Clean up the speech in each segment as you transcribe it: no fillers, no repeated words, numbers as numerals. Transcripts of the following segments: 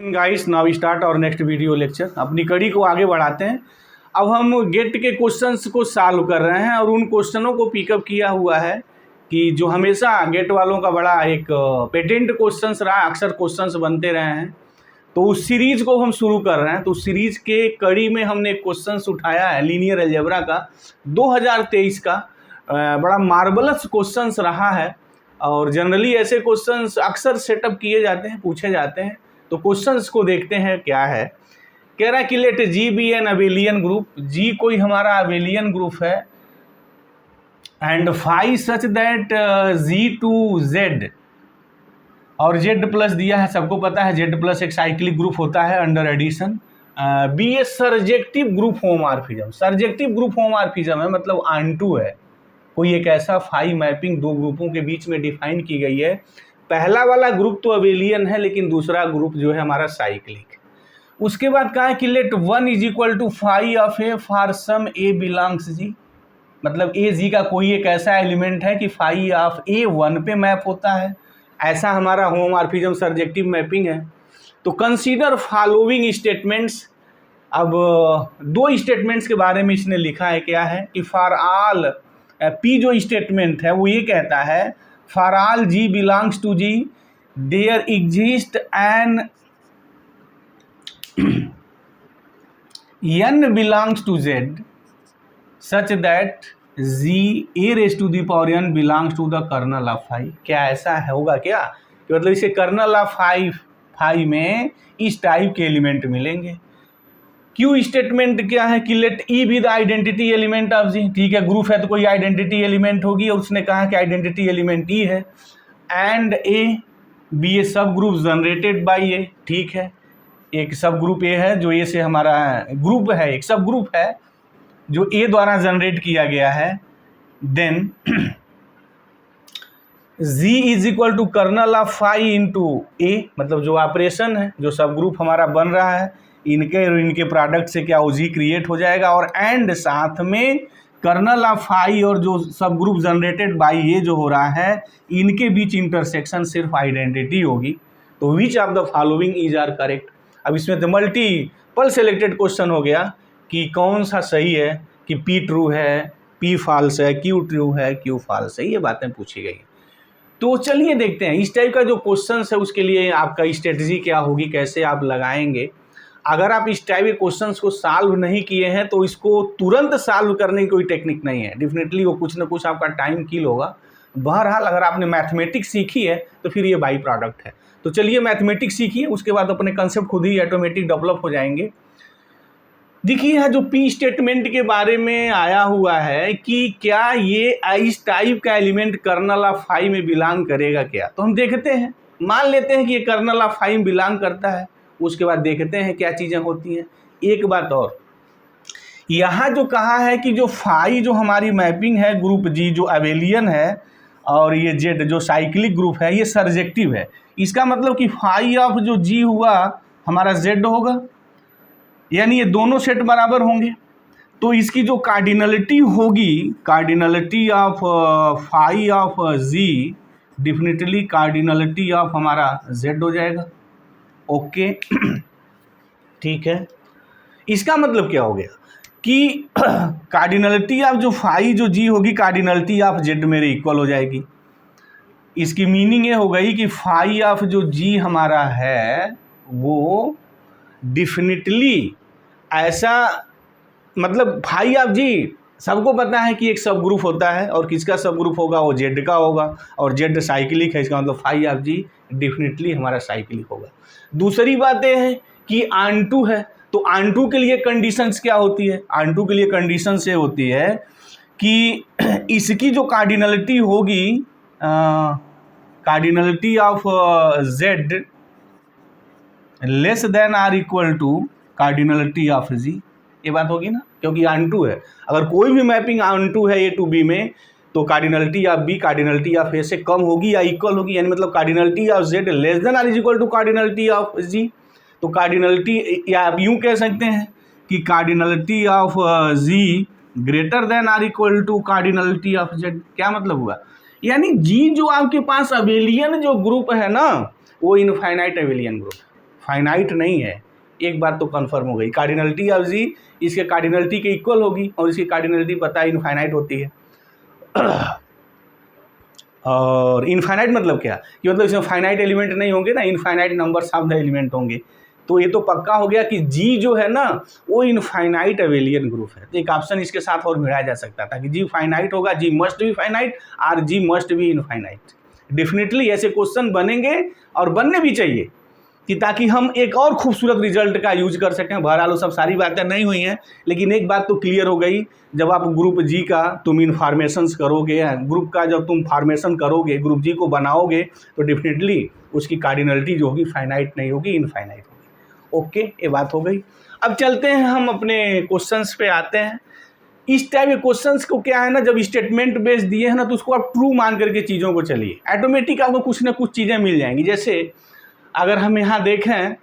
Guys now start और next video lecture. अपनी कड़ी को आगे बढ़ाते हैं। अब हम गेट के क्वेश्चंस को सॉल्व कर रहे हैं और उन क्वेश्चनों को पिकअप किया हुआ है कि जो हमेशा गेट वालों का बड़ा एक पेटेंट क्वेश्चंस रहा, अक्सर क्वेश्चंस बनते रहे हैं। तो उस सीरीज को हम शुरू कर रहे हैं। तो उस सीरीज के कड़ी में हमने क्वेश्चंस उठाया है लीनियर अलजेब्रा का 2023 का। बड़ा मार्वलस क्वेश्चंस रहा है और जनरली ऐसे क्वेश्चंस अक्सर सेटअप किए जाते हैं, पूछे जाते हैं। तो क्वेश्चंस को देखते हैं क्या है। कह रहा है कि let G be an abelian group, G कोई हमारा अबेलियन ग्रुप है and phi such that G to Z, और जेड प्लस दिया है, सबको पता है जेड प्लस एक साइक्लिक ग्रुप होता है under addition. Be a surjective group homomorphism, surjective group homomorphism है मतलब आंटू है। कोई एक ऐसा फाई मैपिंग दो ग्रुपों के बीच में डिफाइन की गई है। पहला वाला ग्रुप तो अबेलियन है लेकिन दूसरा ग्रुप जो है हमारा साइक्लिक। उसके बाद कहा है कि let one is equal to phi of A for some A belongs G, मतलब ए जी का कोई एक ऐसा एलिमेंट है कि फाई ऑफ ए वन पे मैप होता है। ऐसा हमारा होमॉर्फिज्म सर्जेक्टिव मैपिंग है। तो कंसीडर फॉलोइंग स्टेटमेंट्स। अब दो स्टेटमेंट्स के बारे में इसने लिखा है। क्या है कि फॉर ऑल पी जो स्टेटमेंट है वो ये कहता है for all ji belongs to g there exist an n belongs to z such that g a raise to the power n belongs to the kernel of phi. क्या ऐसा होगा क्या कि मतलब इसे कर्नल ऑफ फाई में इस type के एलिमेंट मिलेंगे। क्यू स्टेटमेंट क्या है कि let E be the identity element of G. ठीक है, ग्रुप है तो कोई आइडेंटिटी एलिमेंट होगी और उसने कहा कि आइडेंटिटी एलिमेंट ई है। एंड ए बी ए सब ग्रुप जनरेटेड बाई ए। ठीक है, एक सब ग्रुप ए है जो ए से हमारा ग्रुप है, एक सब ग्रुप है जो ए द्वारा जनरेट किया गया है। Then G is equal to kernel of phi into A, मतलब जो ऑपरेशन है जो सब ग्रुप हमारा बन रहा है इनके और इनके प्रोडक्ट से क्या हो जी क्रिएट हो जाएगा। और एंड साथ में कर्नल ऑफ फाई और जो सब ग्रुप जनरेटेड बाई ये जो हो रहा है इनके बीच इंटरसेक्शन सिर्फ आइडेंटिटी होगी। तो which of the following is are correct. अब इसमें तो मल्टीपल सेलेक्टेड क्वेश्चन हो गया कि कौन सा सही है, कि पी ट्रू है, पी फॉल्स है, क्यू ट्रू है, क्यू फॉल्स है, ये बातें पूछी गई। तो चलिए देखते हैं इस टाइप का जो क्वेश्चन है उसके लिए आपका स्ट्रेटजी क्या होगी, कैसे आप लगाएंगे। अगर आप इस टाइप के क्वेश्चंस को सॉल्व नहीं किए हैं तो इसको तुरंत सॉल्व करने की कोई टेक्निक नहीं है। डेफिनेटली वो कुछ ना कुछ आपका टाइम किल होगा। बहरहाल अगर आपने मैथमेटिक्स सीखी है तो फिर ये बाई प्रोडक्ट है। तो चलिए मैथमेटिक्स सीखिए, उसके बाद अपने कंसेप्ट खुद ही ऑटोमेटिक डेवलप हो जाएंगे। देखिए है जो पी स्टेटमेंट के बारे में आया हुआ है कि क्या ये इस टाइप का एलिमेंट कर्नल ऑफ फाई में बिलोंग करेगा क्या। तो हम देखते हैं, मान लेते हैं कि ये कर्नल ऑफ फाई में बिलोंग करता है। उसके बाद देखते हैं क्या चीज़ें होती हैं। एक बात और, यहाँ जो कहा है कि जो फाई जो हमारी मैपिंग है ग्रुप जी जो अबेलियन है और ये जेड जो साइक्लिक ग्रुप है ये सर्जेक्टिव है। इसका मतलब कि फाई ऑफ जो जी हुआ हमारा जेड होगा, यानी ये दोनों सेट बराबर होंगे। तो इसकी जो कार्डिनलिटी होगी, cardinality of phi of g definitely cardinality of हमारा जेड हो जाएगा। ओके ठीक है, इसका मतलब क्या हो गया कि कार्डिनलिटी ऑफ जो फाई जो जी होगी कार्डिनलिटी ऑफ जेड मेरे इक्वल हो जाएगी। इसकी मीनिंग ये हो गई कि फाई ऑफ जो जी हमारा है वो डेफिनेटली ऐसा, मतलब फाई ऑफ जी सबको पता है कि एक सब ग्रुप होता है और किसका सब ग्रुप होगा, वो जेड का होगा और जेड साइक्लिक है। इसका मतलब फाई ऑफ जी डेफिनेटली हमारा साइक्लिक होगा। दूसरी बात यह है कि आंटू है, तो आंटू के लिए कंडीशंस क्या होती है। आंटू के लिए कंडीशंस ये होती है कि इसकी जो कार्डिनलिटी होगी, cardinality of Z less than or equal to cardinality of G, ये बात होगी ना, क्योंकि आंटू है। अगर कोई भी मैपिंग आंटू है ए टू बी में तो cardinality of B cardinality of A से कम होगी या इक्वल होगी, यानी मतलब cardinality of Z less than or is equal to cardinality of G. तो कार्डिनलिटी, या आप यूँ कह सकते हैं कि cardinality of G greater than or equal to cardinality of Z. क्या मतलब हुआ, यानी जी जो आपके पास अबेलियन जो ग्रुप है ना वो इनफाइनाइट अबेलियन ग्रुप, फाइनाइट नहीं है। एक बात तो कन्फर्म हो गई, कार्डिनलिटी ऑफ जी इसके कार्डिनलिटी के इक्वल होगी और इसकी कार्डिनलिटी पता है इनफाइनाइट होती है। और इनफाइनाइट मतलब क्या कि मतलब इसमें फाइनाइट एलिमेंट नहीं होंगे ना, infinite numbers of the element होंगे। तो ये तो पक्का हो गया कि जी जो है ना वो इनफाइनाइट अबेलियन ग्रुप है। तो एक ऑप्शन इसके साथ और मिलाया जा सकता था कि जी फाइनाइट होगा, जी मस्ट बी फाइनाइट और जी मस्ट बी इनफाइनाइट। डेफिनेटली ऐसे क्वेश्चन बनेंगे और बनने भी चाहिए कि ताकि हम एक और खूबसूरत रिजल्ट का यूज कर सकें। बहरहाल वो सब सारी बातें नहीं हुई हैं, लेकिन एक बात तो क्लियर हो गई, जब आप ग्रुप जी का तुम इन्फॉर्मेशंस करोगे, ग्रुप का जब तुम फॉर्मेशन करोगे, ग्रुप जी को बनाओगे, तो डेफिनेटली उसकी कार्डिनलिटी जो होगी फाइनाइट नहीं होगी, इनफाइनाइट होगी। ओके, ये बात हो गई। अब चलते हैं हम अपने क्वेश्चंस पे आते हैं। इस टाइप के क्वेश्चंस को क्या है ना, जब स्टेटमेंट बेस दिए हैं ना तो उसको आप ट्रू मान करके चीज़ों को चलिए, ऑटोमेटिक आपको कुछ ना कुछ चीज़ें मिल जाएंगी। जैसे अगर हम यहाँ देखें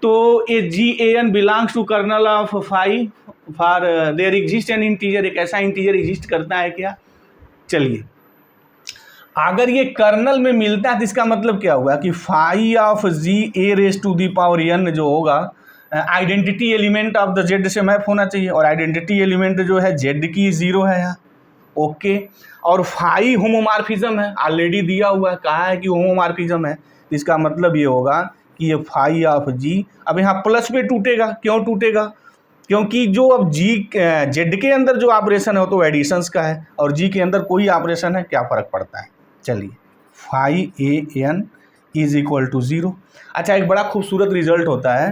तो A G A N belongs to kernel of phi for there exist an integer, एक ऐसा इंटीजर एग्जिस्ट करता है क्या। चलिए, अगर ये कर्नल में मिलता है तो इसका मतलब क्या हुआ कि phi of g a raise to the power n जो होगा identity element of the z से मैप होना चाहिए, और आइडेंटिटी एलिमेंट जो है जेड की 0 है यहाँ। ओके, और फाई होमोमॉर्फिज्म है, ऑलरेडी दिया हुआ है, कहा है कि होमोमॉर्फिज्म है। इसका मतलब ये होगा कि ये फाई ऑफ जी अब यहाँ प्लस पे टूटेगा। क्यों टूटेगा? क्योंकि जो अब जी जेड के अंदर जो ऑपरेशन है वो तो एडिशंस का है, और जी के अंदर कोई ऑपरेशन है, क्या फ़र्क पड़ता है। चलिए, phi a n is equal to 0। अच्छा, एक बड़ा खूबसूरत रिजल्ट होता है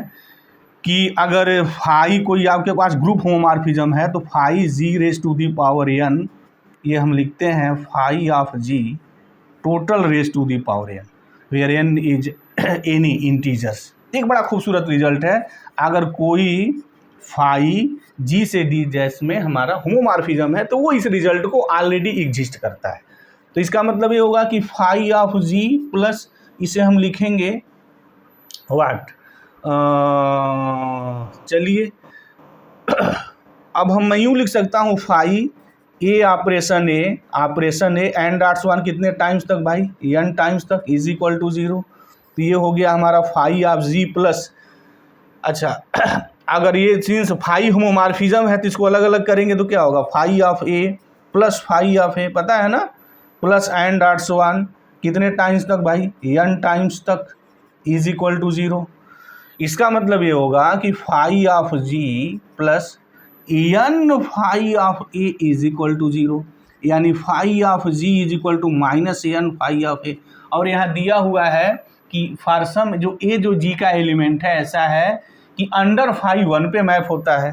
कि अगर फाई कोई आपके पास ग्रुप होमोमॉर्फिज्म है तो phi g raise to the power N, ये हम लिखते हैं phi of g total raise to the power n where n is any integers. एक बड़ा खूबसूरत रिजल्ट है। अगर कोई फाई जी से डी जैस में हमारा होमोमॉर्फिज्म है तो वो इस रिजल्ट को ऑलरेडी एग्जिस्ट करता है। तो इसका मतलब ये होगा कि फाई ऑफ जी प्लस इसे हम लिखेंगे व्हाट, चलिए अब मैं यूँ लिख सकता हूँ phi A operation A N dots 1 कितने टाइम्स तक भाई, एन टाइम्स तक इज इक्वल टू 0। तो ये हो गया हमारा फाई ऑफ जी प्लस, अच्छा अगर ये सिंस फाई होमोमॉर्फिज्म है तो इसको अलग अलग करेंगे तो क्या होगा, phi of A plus phi of A, पता है ना, प्लस एन डॉट्स 1 कितने टाइम्स तक भाई, एन टाइम्स तक इज इक्वल टू 0। इसका मतलब ये होगा कि phi of G plus N phi of A is equal to 0, यानी phi of ji is equal to minus N phi of A. और यहाँ दिया हुआ है कि फॉर सम जो ए जो जी का एलिमेंट है ऐसा है कि अंडर फाई 1 पे मैप होता है,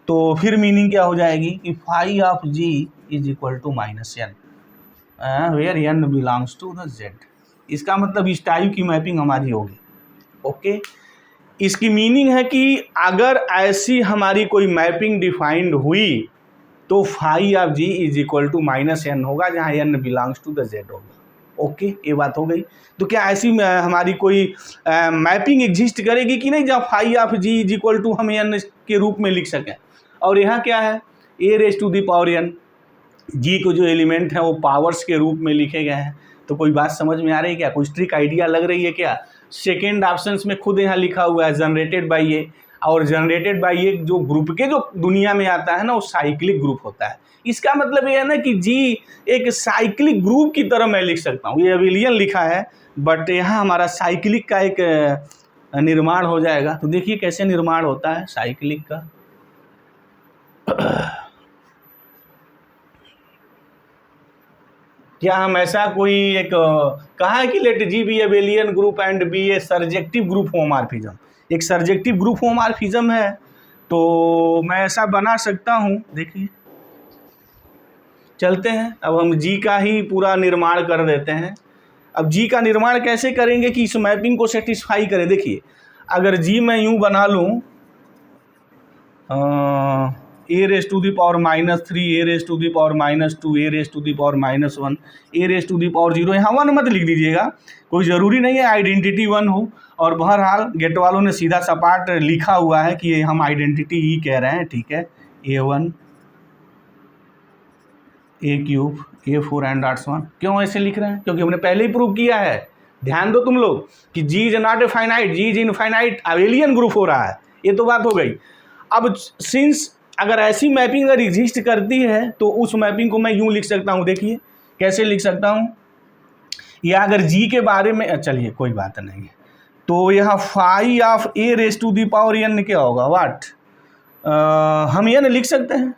तो फिर मीनिंग क्या हो जाएगी कि phi of ji is equal to minus n where n belongs to the z. इसका मतलब इस टाइप की मैपिंग हमारी होगी। ओके, इसकी मीनिंग है कि अगर ऐसी हमारी कोई मैपिंग डिफाइंड हुई तो phi of ji is equal to minus n होगा, जहाँ n belongs to the z होगा। ओके, ये बात हो गई। तो क्या ऐसी हमारी कोई मैपिंग एग्जिस्ट करेगी कि नहीं जहाँ phi of ji is equal to हम एन के रूप में लिख सकें। और यहाँ क्या है, A raise to the power N, G को जो एलिमेंट है वो पावर्स के रूप में लिखे गए हैं। तो कोई बात समझ में आ रही है क्या, कोई ट्रिक आइडिया लग रही है क्या। सेकेंड ऑप्शंस में खुद यहाँ लिखा हुआ है जनरेटेड बाई ए, और जनरेटेड बाई ए जो ग्रुप के जो दुनिया में आता है ना वो साइक्लिक ग्रुप होता है। इसका मतलब ये है ना कि जी एक साइक्लिक ग्रुप की तरह मैं लिख सकता हूँ। ये अबिलियन लिखा है बट यहाँ हमारा साइक्लिक का एक निर्माण हो जाएगा। तो देखिए कैसे निर्माण होता है साइक्लिक का। क्या हम ऐसा कोई एक कहा है कि let G be abelian group and be a surjective group homomorphism, एक सर्जेक्टिव ग्रुप होमॉर्फिज्म है, तो मैं ऐसा बना सकता हूँ। देखिए चलते हैं, अब हम जी का ही पूरा निर्माण कर देते हैं। अब जी का निर्माण कैसे करेंगे कि इस मैपिंग को सेटिस्फाई करें। देखिए अगर जी मैं यूँ बना लूँ A raise to the power -3, A raise to the power -2, A raise to the power -1, A raise to the power 0, यहाँ 1 मत लिख दीजिएगा, कोई ज़रूरी नहीं है आइडेंटिटी 1 हो। और बहरहाल गेट वालों ने सीधा सपाट लिखा हुआ है कि हम आइडेंटिटी ही कह रहे हैं, ठीक है, A1 A³ A4 and dots 1। क्यों ऐसे लिख रहे हैं, क्योंकि हमने पहले ही प्रूव किया है ध्यान दो तुम लोग कि G is not a finite, G is infinite, abelian group हो रहा है, ये तो बात हो गई। अब सिंस अगर ऐसी मैपिंग अगर एग्जिस्ट करती है तो उस मैपिंग को मैं यूं लिख सकता हूं, देखिए कैसे लिख सकता हूं, या अगर जी के बारे में, चलिए कोई बात नहीं है, तो यह phi of a raise to the power N क्या होगा, वाट, हम एन लिख सकते हैं,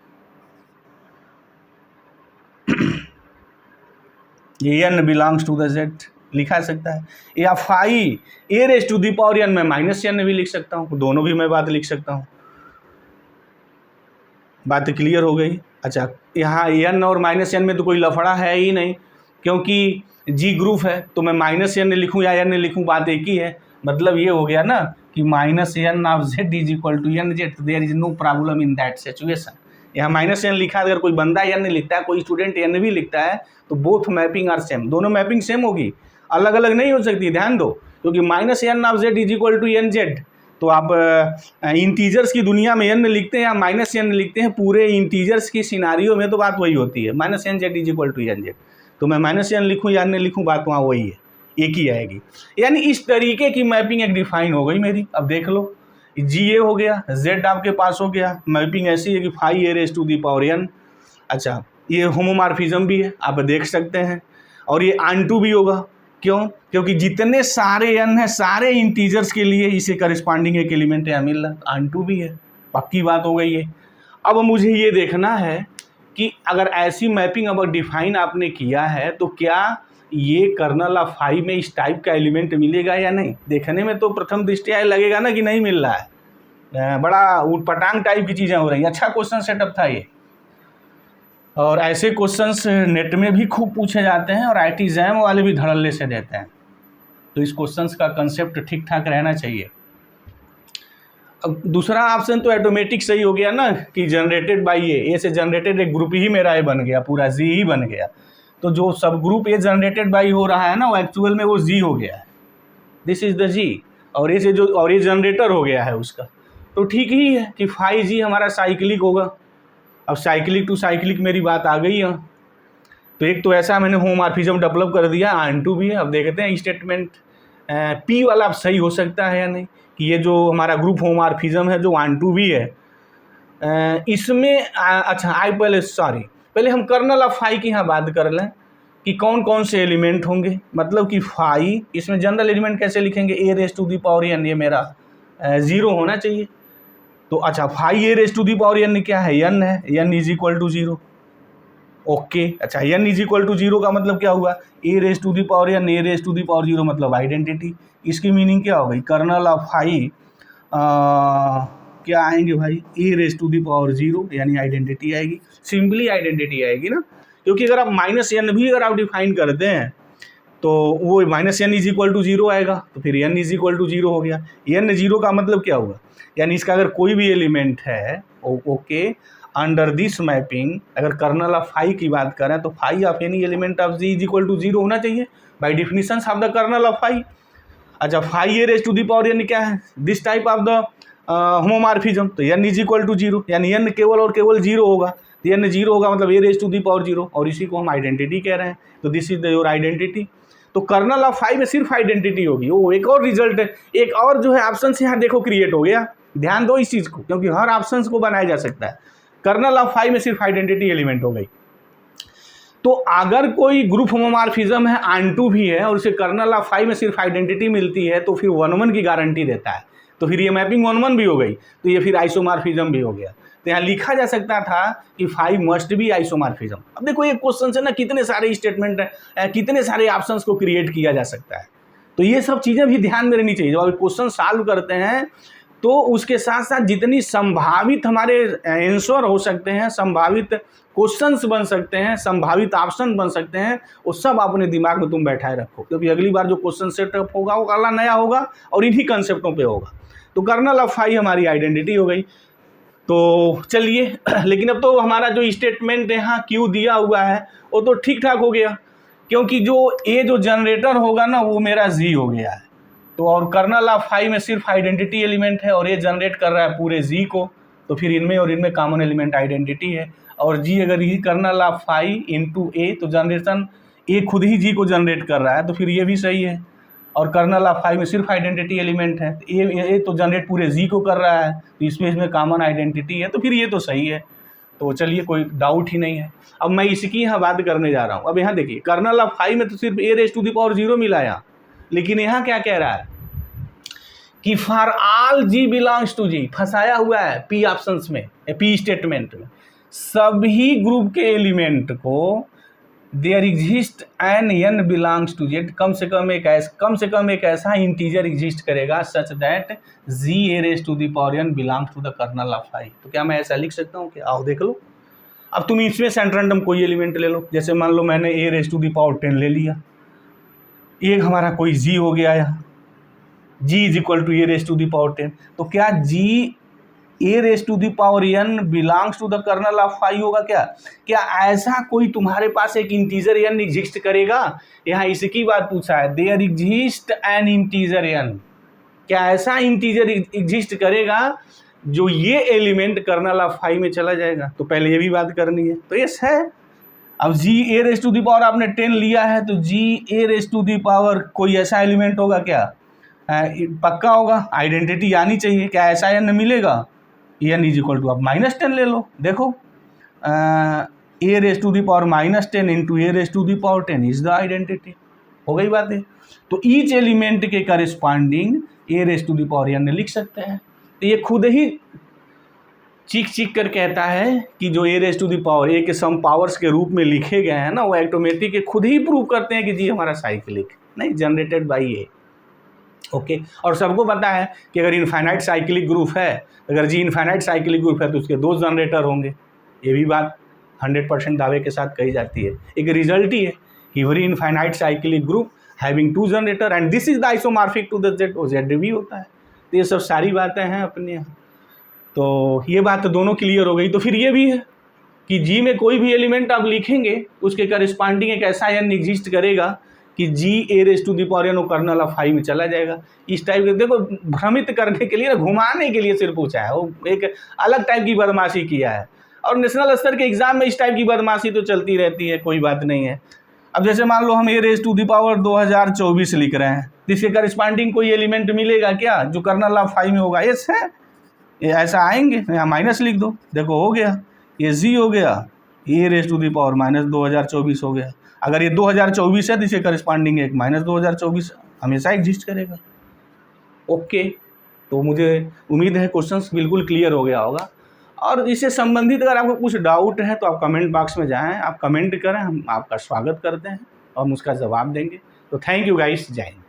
ये n belongs to the z लिखा सकता है, या phi A raise to the power n में माइनस एन भी लिख सकता हूँ, दोनों भी मैं बात लिख सकता हूँ। बात क्लियर हो गई। अच्छा, यहाँ एन और माइनस एन में तो कोई लफड़ा है ही नहीं, क्योंकि जी ग्रुप है, तो मैं माइनस एन लिखूँ या एन लिखूँ बात एक ही है। मतलब ये हो गया ना कि minus n of z is equal to n z, there is no problem in that situation. यहाँ माइनस एन लिखा है, अगर कोई बंदा एन लिखता है, कोई स्टूडेंट एन भी लिखता है, तो बोथ मैपिंग आर सेम, दोनों मैपिंग सेम होगी, अलग अलग नहीं हो सकती, ध्यान दो। क्योंकि minus n of z is equal to n z, तो आप इंटीजर्स की दुनिया में एन लिखते हैं या माइनस एन लिखते हैं, पूरे इंटीजर्स की सिनारियो में तो बात वही होती है, minus n z is equal to n z. तो मैं माइनस एन लिखूँ या एन लिखूँ, बात वहाँ वही है, एक ही आएगी। यानी इस तरीके की मैपिंग एक डिफाइन हो गई मेरी। अब देख लो, जी ए हो गया, जेड आपके पास हो गया, मैपिंग ऐसी है कि phi A raise to the power n. अच्छा, ये होमोमॉर्फिज्म भी है, आप देख सकते हैं, और ये ऑनटू भी होगा। क्यों? क्योंकि जितने सारे एन हैं, सारे इंटीजर्स के लिए इसे करस्पॉन्डिंग एक एलिमेंट यहाँ मिल रहा, ऑनटू भी है, पक्की बात हो गई है। अब मुझे ये देखना है कि अगर ऐसी मैपिंग अगर डिफाइन आपने किया है तो क्या ये कर्नल ऑफ फाई में इस टाइप का एलिमेंट मिलेगा या नहीं। देखने में तो प्रथम दृष्टया लगेगा ना कि नहीं मिल रहा है, बड़ा उटपटांग टाइप की चीज़ें हो रही हैं। अच्छा क्वेश्चन सेटअप था ये, और ऐसे क्वेश्चंस नेट में भी खूब पूछे जाते हैं और आईटी एग्जाम वाले भी धड़ल्ले से देते हैं, तो इस क्वेश्चंस का कंसेप्ट ठीक ठाक रहना चाहिए। अब दूसरा ऑप्शन तो ऑटोमेटिक सही हो गया ना कि जनरेटेड बाय ए से जनरेटेड एक ग्रुप ही मेरा ये बन गया, पूरा जी ही बन गया। तो जो सब ग्रुप ए जनरेटेड बाय हो रहा है ना, वो एक्चुअल में वो जी हो गया है, दिस इज द जी, और ए से जो और ये जनरेटर हो गया है उसका, तो ठीक ही है कि फाई जी हमारा साइक्लिक होगा। अब साइक्लिक टू साइक्लिक मेरी बात आ गई है, तो एक तो ऐसा मैंने होमोमॉर्फिज्म डेवलप कर दिया, ऑनटू भी है। अब देखते हैं स्टेटमेंट पी वाला अब सही हो सकता है या नहीं, कि ये जो हमारा ग्रुप होमोमॉर्फिज्म है जो ऑनटू भी है, इसमें अच्छा पहले हम कर्नल ऑफ फाई की यहाँ बात कर लें कि कौन कौन से एलिमेंट होंगे। मतलब कि फाई, इसमें जनरल एलिमेंट कैसे लिखेंगे, A raise to the power N, ये मेरा 0 होना चाहिए। तो अच्छा, phi A raise to the power N क्या है, एन है, N is equal to 0। Okay, अच्छा एन इज इक्वल टू 0 का मतलब क्या हुआ, A raise to the power N, A raise to the power 0 मतलब आइडेंटिटी। इसकी मीनिंग क्या हो गई, कर्नल ऑफ फाई क्या आएंगे भाई, ए रेस टू दी पावर 0, यानी आइडेंटिटी आएगी, सिंपली आइडेंटिटी आएगी ना। क्योंकि अगर आप माइनस एन भी अगर आप डिफाइन करते हैं तो वो minus n is equal to 0 आएगा, तो फिर एन इज इक्वल टू 0 हो गया। एन 0 का मतलब क्या हुआ, यानी इसका अगर कोई भी एलिमेंट है, ओके, अंडर दिस मैपिंग अगर कर्नल ऑफ फाई की बात करें तो phi of any element of ji is equal to 0 होना चाहिए by definition of the kernel of phi. अच्छा, phi A raise to the power N क्या है, this type of the homomorphism, तो एन इज इक्वल टू 0, यानी N केवल और केवल 0 होगा, तो एन 0 होगा मतलब ए रेस टू दी पावर 0, और इसी को हम आइडेंटिटी कह रहे हैं। तो दिस इज योर आइडेंटिटी। तो कर्नल ऑफ फाई में सिर्फ आइडेंटिटी होगी। वो एक और रिजल्ट है, एक और जो है ऑप्शन यहाँ देखो क्रिएट हो गया, ध्यान दो इस चीज़ को, क्योंकि हर ऑप्शन को बनाया जा सकता है। कर्नल ऑफ फाई में सिर्फ आइडेंटिटी एलिमेंट हो गई। तो अगर कोई ग्रुप होमोमॉर्फिज्म है, ऑनटू भी है, और उसे कर्नल ऑफ फाई में सिर्फ आइडेंटिटी मिलती है, तो फिर 1-1 की गारंटी देता है, तो फिर ये मैपिंग 1-1 भी हो गई, तो ये फिर आइसोमॉर्फिज्म भी हो गया। तो यहाँ लिखा जा सकता था कि फाई मस्ट बी आइसोमॉर्फिज्म। अब देखो ये क्वेश्चन से ना कितने सारे स्टेटमेंट हैं, कितने सारे ऑप्शंस को क्रिएट किया जा सकता है, तो ये सब चीज़ें भी ध्यान में रहनी चाहिए। जब आप क्वेश्चन सॉल्व करते हैं तो उसके साथ साथ जितनी संभावित हमारे आंसर हो सकते हैं, संभावित क्वेश्चंस बन सकते हैं, संभावित ऑप्शन बन सकते हैं, वो सब अपने दिमाग में तुम बैठाए रखो, क्योंकि अगली बार जो क्वेश्चन सेटअप होगा वो काला नया होगा और इन्हीं कंसेप्टों पे होगा। तो कर्नल ऑफ फाई हमारी आइडेंटिटी हो गई। तो चलिए लेकिन अब तो हमारा जो स्टेटमेंट यहाँ क्यू दिया हुआ है वो तो ठीक ठाक हो गया, क्योंकि जो ए जो जनरेटर होगा ना वो मेरा जी हो गया है। तो और कर्नल ऑफ फाई में सिर्फ आइडेंटिटी एलिमेंट है और ये जनरेट कर रहा है पूरे जी को, तो फिर इनमें और इनमें कॉमन एलिमेंट आइडेंटिटी है। और जी अगर ये कर्नल ऑफ फाई इंटू ए, तो जनरेशन ए खुद ही जी को जनरेट कर रहा है, तो फिर ये भी सही है। और कर्नल ऑफ फाई में सिर्फ आइडेंटिटी एलिमेंट है। ये तो जनरेट पूरे जी को कर रहा है, तो इसमें कॉमन आइडेंटिटी है, तो फिर ये तो सही है। तो चलिए कोई डाउट ही नहीं है। अब मैं इसकी यहाँ बात करने जा रहा हूँ। अब यहाँ देखिए कर्नल ऑफ फाई में तो सिर्फ a⁻0 मिला यहाँ, लेकिन यहाँ क्या कह रहा है कि for all ji belongs to G, फंसाया हुआ है पी ऑप्शंस में, पी स्टेटमेंट में, सभी ग्रुप के एलिमेंट को there exist n n belongs to Z, कम से कम एक ऐसा इंटीजर एग्जिस्ट करेगा such that G a⁻n belongs to the kernel of phi. तो क्या मैं ऐसा लिख सकता हूँ कि आओ देख लो। अब तुम इसमें सेंट रैंडम कोई एलिमेंट ले लो, जैसे मान लो मैंने a⁻10 ले लिया, एक हमारा कोई g हो गया यहाँ, g is equal to a⁻10, तो क्या g a⁻n belongs to the kernel of phi होगा? क्या ऐसा कोई तुम्हारे पास एक इंटीजर n एग्जिस्ट करेगा? यहाँ इसकी बात पूछा है, there exist an integer n, क्या ऐसा इंटीजर एग्जिस्ट करेगा जो ये एलिमेंट कर्नल ऑफ फाई में चला जाएगा? तो पहले ये भी बात करनी है, तो यस है। अब g a⁻ आपने 10 लिया है, तो g a⁻ कोई ऐसा एलिमेंट होगा क्या? पक्का होगा, आइडेंटिटी आनी चाहिए। क्या ऐसा n मिलेगा? n इज इक्वल टू, आप -10 ले लो, देखो a⁻−10 into a⁻10 is the identity, हो गई बात है। तो ईच एलिमेंट के करस्पॉन्डिंग a⁻n लिख सकते हैं। तो ये खुद ही चीख कर कहता है कि जो a⁻a के सम पावर्स के रूप में लिखे गए हैं ना, वो ऑटोमेटिक खुद ही प्रूव करते हैं कि जी हमारा साइक्लिक नहीं, जनरेटेड बाई ए। ओके और सबको पता है कि अगर इनफाइनाइट साइक्लिक ग्रुप है, अगर जी इनफाइनाइट साइक्लिक ग्रुप है तो उसके 2 जनरेटर होंगे। ये भी बात 100% दावे के साथ कही जाती है। एक रिजल्ट ही है कि very infinite cyclic group having 2 generator and this is the isomorphic to the z, z भी होता है। तो ये सब सारी बातें हैं अपने यहाँ। तो ये बात तो दोनों क्लियर हो गई। तो फिर ये भी है कि जी में कोई भी एलिमेंट आप लिखेंगे उसके करस्पॉन्डिंग एक ऐसा n एग्जिस्ट करेगा कि जी a⁻n वो कर्नल ऑफ फाई में चला जाएगा। इस टाइप के देखो भ्रमित करने के लिए, घुमाने के लिए सिर्फ पूछा है, वो एक अलग टाइप की बदमाशी किया है। और नेशनल स्तर के एग्जाम में इस टाइप की बदमाशी तो चलती रहती है, कोई बात नहीं है। अब जैसे मान लो हम a⁻2024 लिख रहे हैं, तो इसके करस्पॉन्डिंग कोई एलिमेंट मिलेगा क्या जो कर्नल ऑफ फाई में होगा? यस है, ये ऐसा आएंगे, यहाँ माइनस लिख दो, देखो हो गया, ये जी हो गया, a⁻−2024 हो गया। अगर ये 2024 है तो इसे करस्पॉन्डिंग एक -2024 हमेशा एग्जिस्ट करेगा। ओके, तो मुझे उम्मीद है क्वेश्चंस बिल्कुल क्लियर हो गया होगा। और इससे संबंधित अगर आपको कुछ डाउट है तो आप कमेंट बॉक्स में जाएं, आप कमेंट करें, हम आपका स्वागत करते हैं और हम उसका जवाब देंगे। तो थैंक यू गाइस, जय हिंद।